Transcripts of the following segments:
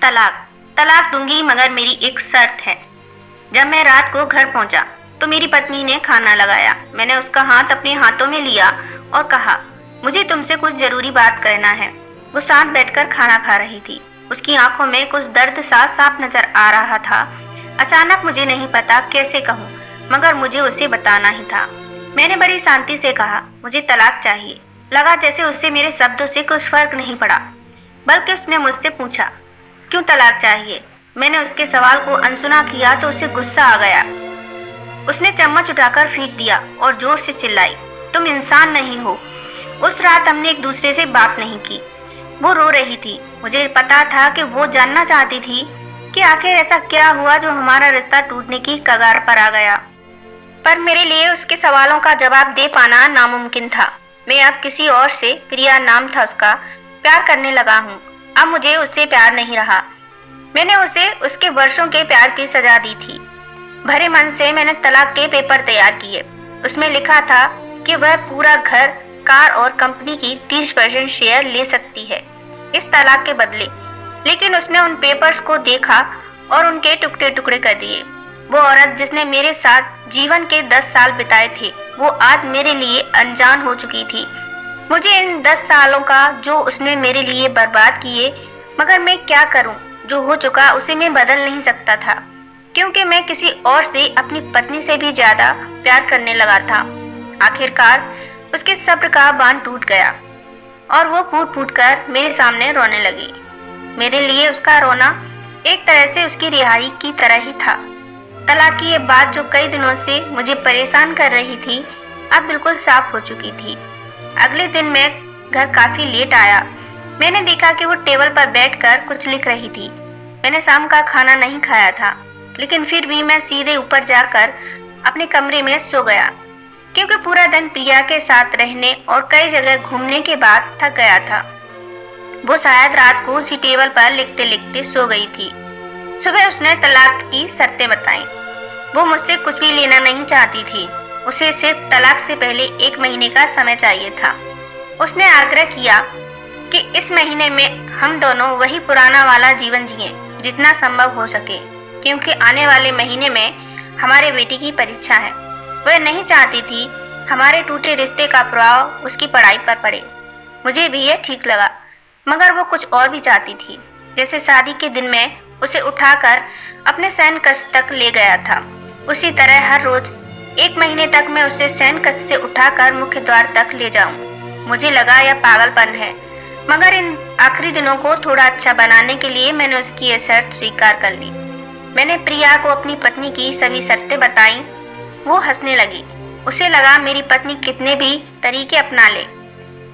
तलाक तलाक दूंगी, मगर मेरी एक शर्त है। जब मैं रात को घर पहुंचा तो मेरी पत्नी ने खाना लगाया। मैंने उसका हाथ अपने हाथों में लिया और कहा, मुझे तुमसे कुछ जरूरी बात करना है। वो साथ बैठकर खाना खा रही थी। उसकी आंखों में कुछ दर्द सा साफ नजर आ रहा था। अचानक मुझे नहीं पता कैसे कहूँ, मगर मुझे उसे बताना ही था। मैंने बड़ी शांति से कहा, मुझे तलाक चाहिए। लगा जैसे उससे मेरे शब्दों से कुछ फर्क नहीं पड़ा, बल्कि उसने मुझसे पूछा, क्यों तलाक चाहिए? मैंने उसके सवाल को अनसुना किया तो उसे गुस्सा आ गया। उसने चम्मच उठाकर फेंक दिया और जोर से चिल्लाई, तुम इंसान नहीं हो। उस रात हमने एक दूसरे से बात नहीं की। वो रो रही थी। मुझे पता था कि वो जानना चाहती थी कि आखिर ऐसा क्या हुआ जो हमारा रिश्ता टूटने की कगार पर आ गया। पर मेरे लिए उसके सवालों का जवाब दे पाना नामुमकिन था। मैं अब किसी और से, प्रिया नाम था उसका, प्यार करने लगा हूँ। अब मुझे उससे प्यार नहीं रहा। मैंने उसे उसके वर्षों के प्यार की सजा दी थी। भरे मन से मैंने तलाक के पेपर तैयार किए। उसमें लिखा था कि वह पूरा घर, कार और कंपनी की 30% शेयर ले सकती है इस तलाक के बदले। लेकिन उसने उन पेपर्स को देखा और उनके टुकड़े टुकड़े कर दिए। वो औरत जिसने मेरे साथ जीवन के 10 साल बिताए थे, वो आज मेरे लिए अनजान हो चुकी थी। मुझे इन 10 सालों का जो उसने मेरे लिए बर्बाद किए, मगर मैं क्या करूं? जो हो चुका उसे मैं बदल नहीं सकता था, क्योंकि मैं किसी और से, अपनी पत्नी से भी ज्यादा प्यार करने लगा था। आखिरकार उसके सब्र का बांध टूट गया और वो फूट फूट कर मेरे सामने रोने लगी। मेरे लिए उसका रोना एक तरह से उसकी रिहाई की तरह ही था। तलाक की ये बात जो कई दिनों से मुझे परेशान कर रही थी, अब बिल्कुल साफ हो चुकी थी। अगले दिन मैं घर काफी लेट आया। मैंने देखा कि वो टेबल पर बैठकर कुछ लिख रही थी। मैंने शाम का खाना नहीं खाया था, लेकिन फिर भी मैं सीधे ऊपर जाकर अपने कमरे में सो गया, क्योंकि पूरा दिन प्रिया के साथ रहने और कई जगह घूमने के बाद थक गया था। वो शायद रात को उसी टेबल पर लिखते लिखते सो गई थी। सुबह उसने तलाक की शर्तें बताई। वो मुझसे कुछ भी लेना नहीं चाहती थी। उसे सिर्फ तलाक से पहले 1 महीने का समय चाहिए था। उसने आग्रह किया कि इस महीने में हम दोनों वही पुराना वाला जीवन जिएं, जितना संभव हो सके, क्योंकि आने वाले महीने में हमारे बेटी की परीक्षा है। वह नहीं चाहती थी हमारे टूटे रिश्ते का प्रभाव उसकी पढ़ाई पर पड़े। मुझे भी यह ठीक लगा, मगर वो कुछ और भी चाहती थी। जैसे शादी के दिन में उसे उठाकर अपने शयन कक्ष तक ले गया था, उसी तरह हर रोज 1 महीने तक मैं उसे शयन कक्ष से उठाकर मुख्य द्वार तक ले जाऊं। मुझे लगा यह पागलपन है, मगर इन आखिरी दिनों को थोड़ा अच्छा बनाने के लिए मैंने उसकी यह शर्त स्वीकार कर ली। मैंने प्रिया को अपनी पत्नी की सभी शर्तें बताई। वो हंसने लगी। उसे लगा मेरी पत्नी कितने भी तरीके अपना ले,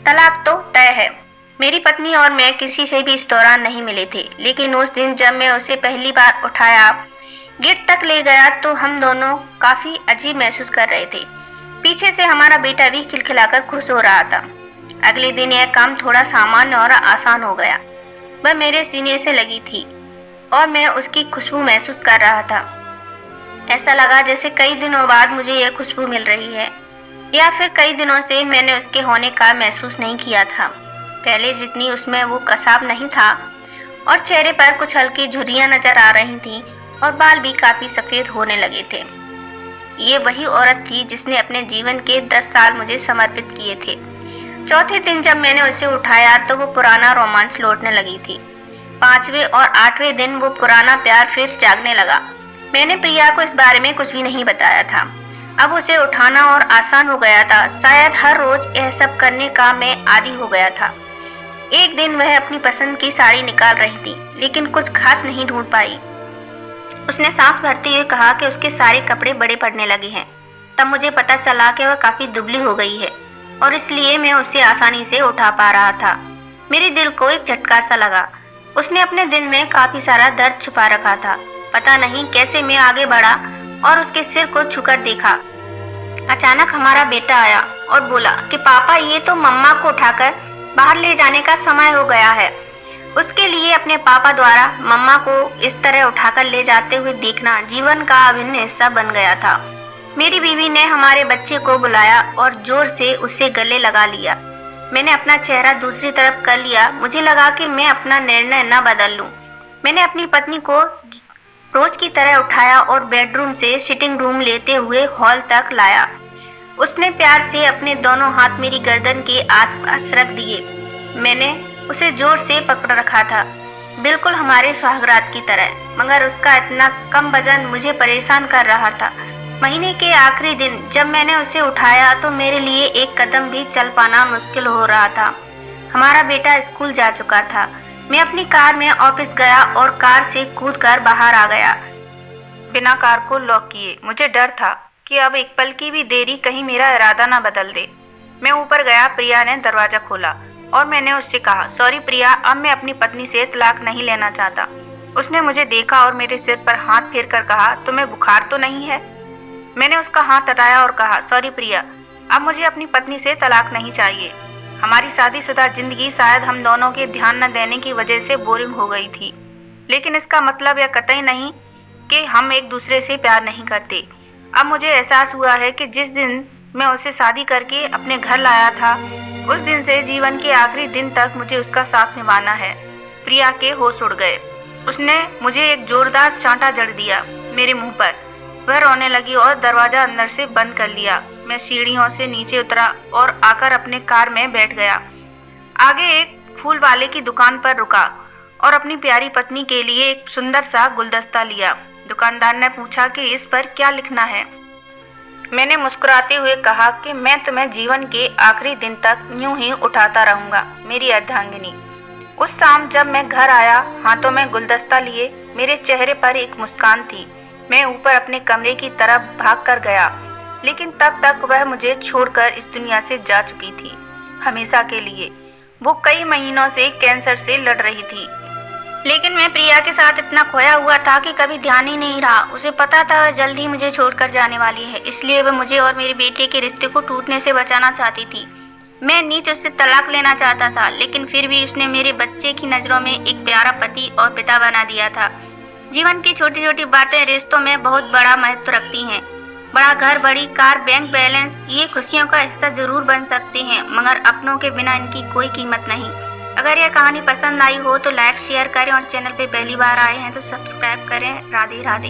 तलाक तो तय है। मेरी पत्नी और मैं किसी से भी इस दौरान नहीं मिले थे, लेकिन उस दिन जब मैं उसे पहली बार उठाया, गेट तक ले गया, तो हम दोनों काफी अजीब महसूस कर रहे थे। पीछे से हमारा बेटा भी खिलखिलाकर खुश हो रहा था। अगले दिन यह काम थोड़ा सामान्य और आसान हो गया। वह मेरे सीने से लगी थी और मैं उसकी खुशबू महसूस कर रहा था। ऐसा लगा जैसे कई दिनों बाद मुझे यह खुशबू मिल रही है, या फिर कई दिनों से मैंने उसके होने का महसूस नहीं किया था। पहले जितनी उसमें वो कसाव नहीं था, और चेहरे पर कुछ हल्की झुर्रियां नजर आ रही थीं और बाल भी काफी सफेद होने लगे थे। ये वही औरत थी जिसने अपने जीवन के 10 साल मुझे समर्पित किए थे। चौथे दिन जब मैंने उसे उठाया तो वो पुराना रोमांस लौटने लगी थी। 5वें और 8वें दिन वो पुराना प्यार फिर जागने लगा। मैंने प्रिया को इस बारे में कुछ भी नहीं बताया था। अब उसे उठाना और आसान हो गया था। शायद हर रोज यह सब करने का मैं आदी हो गया था। एक दिन वह अपनी पसंद की साड़ी निकाल रही थी, लेकिन कुछ खास नहीं ढूंढ पाई। उसने सांस भरते हुए कहा कि उसके सारे कपड़े बड़े पड़ने लगे हैं। तब मुझे पता चला कि वह काफी दुबली हो गई है और इसलिए मैं उसे आसानी से उठा पा रहा था। मेरे दिल को एक झटका सा लगा। उसने अपने दिल में काफी सारा दर्द छुपा रखा था। पता नहीं कैसे मैं आगे बढ़ा और उसके सिर को छूकर देखा। अचानक हमारा बेटा आया और बोला कि पापा, ये तो मम्मा को उठाकर बाहर ले जाने का समय हो गया है। उसके लिए अपने पापा द्वारा मम्मा को इस तरह उठाकर ले जाते हुए देखना जीवन का अभिन्न हिस्सा बन गया था। मेरी बीवी ने हमारे बच्चे को बुलाया और जोर से उसे गले लगा लिया। मैंने अपना चेहरा दूसरी तरफ कर लिया। मुझे लगा कि मैं अपना निर्णय न बदल लूं, मैंने अपनी पत्नी को रोज की तरह उठाया और बेडरूम से सिटिंग रूम लेते हुए हॉल तक लाया। उसने प्यार से अपने दोनों हाथ मेरी गर्दन के आसपास रख दिए। मैंने उसे जोर से पकड़ रखा था, बिल्कुल हमारे सुहागरात की तरह, मगर उसका इतना कम वजन मुझे परेशान कर रहा था। महीने के आखिरी दिन जब मैंने उसे उठाया तो मेरे लिए एक कदम भी चल पाना मुश्किल हो रहा था। हमारा बेटा स्कूल जा चुका था। मैं अपनी कार में ऑफिस गया और कार से कूदकर बाहर आ गया, बिना कार को लॉक किए। मुझे डर था कि अब एक पल की भी देरी कहीं मेरा इरादा ना बदल दे। मैं ऊपर गया। प्रिया ने दरवाजा खोला और मैंने उससे कहा, सॉरी प्रिया, अब मैं अपनी पत्नी से तलाक नहीं लेना चाहता। उसने मुझे देखा और मेरे सिर पर हाथ फेर कर कहा, तुम्हें बुखार तो नहीं है? मैंने उसका हाथ हटाया और कहा, सॉरी प्रिया, अब मुझे अपनी पत्नी से तलाक नहीं चाहिए। हमारी शादीशुदा जिंदगी शायद हम दोनों के ध्यान न देने की वजह से बोरिंग हो गई थी, लेकिन इसका मतलब यह कतई नहीं कि हम एक दूसरे से प्यार नहीं करते। अब मुझे एहसास हुआ है कि जिस दिन मैं उसे शादी करके अपने घर लाया था, उस दिन से जीवन के आखिरी दिन तक मुझे उसका साथ निभाना है। प्रिया के होश उड़ गए। उसने मुझे एक जोरदार चांटा जड़ दिया मेरे मुंह पर। वह रोने लगी और दरवाजा अंदर से बंद कर लिया। मैं सीढ़ियों से नीचे उतरा और आकर अपने कार में बैठ गया। आगे एक फूल वाले की दुकान पर रुका और अपनी प्यारी पत्नी के लिए एक सुंदर सा गुलदस्ता लिया। दुकानदार ने पूछा कि इस पर क्या लिखना है। मैंने मुस्कुराते हुए कहा कि मैं तुम्हें जीवन के आखिरी दिन तक यूं ही उठाता रहूंगा, मेरी अर्धांगिनी। उस शाम जब मैं घर आया, हाथों में गुलदस्ता लिए, मेरे चेहरे पर एक मुस्कान थी। मैं ऊपर अपने कमरे की तरफ भाग कर गया, लेकिन तब तक वह मुझे छोड़कर इस दुनिया से जा चुकी थी, हमेशा के लिए। वो कई महीनों से कैंसर से लड़ रही थी, लेकिन मैं प्रिया के साथ इतना खोया हुआ था कि कभी ध्यान ही नहीं रहा। उसे पता था जल्द ही मुझे छोड़कर जाने वाली है, इसलिए वह मुझे और मेरे बेटे के रिश्ते को टूटने से बचाना चाहती थी। मैं नीच उससे तलाक लेना चाहता था, लेकिन फिर भी उसने मेरे बच्चे की नजरों में एक प्यारा पति और पिता बना दिया था। जीवन की छोटी छोटी बातें रिश्तों में बहुत बड़ा महत्व रखती हैं। बड़ा घर, बड़ी कार, बैंक बैलेंस, ये खुशियों का हिस्सा जरूर बन सकते हैं, मगर अपनों के बिना इनकी कोई कीमत नहीं। अगर यह कहानी पसंद आई हो तो लाइक शेयर करें और चैनल पे पहली बार आए हैं तो सब्सक्राइब करें। राधे राधे।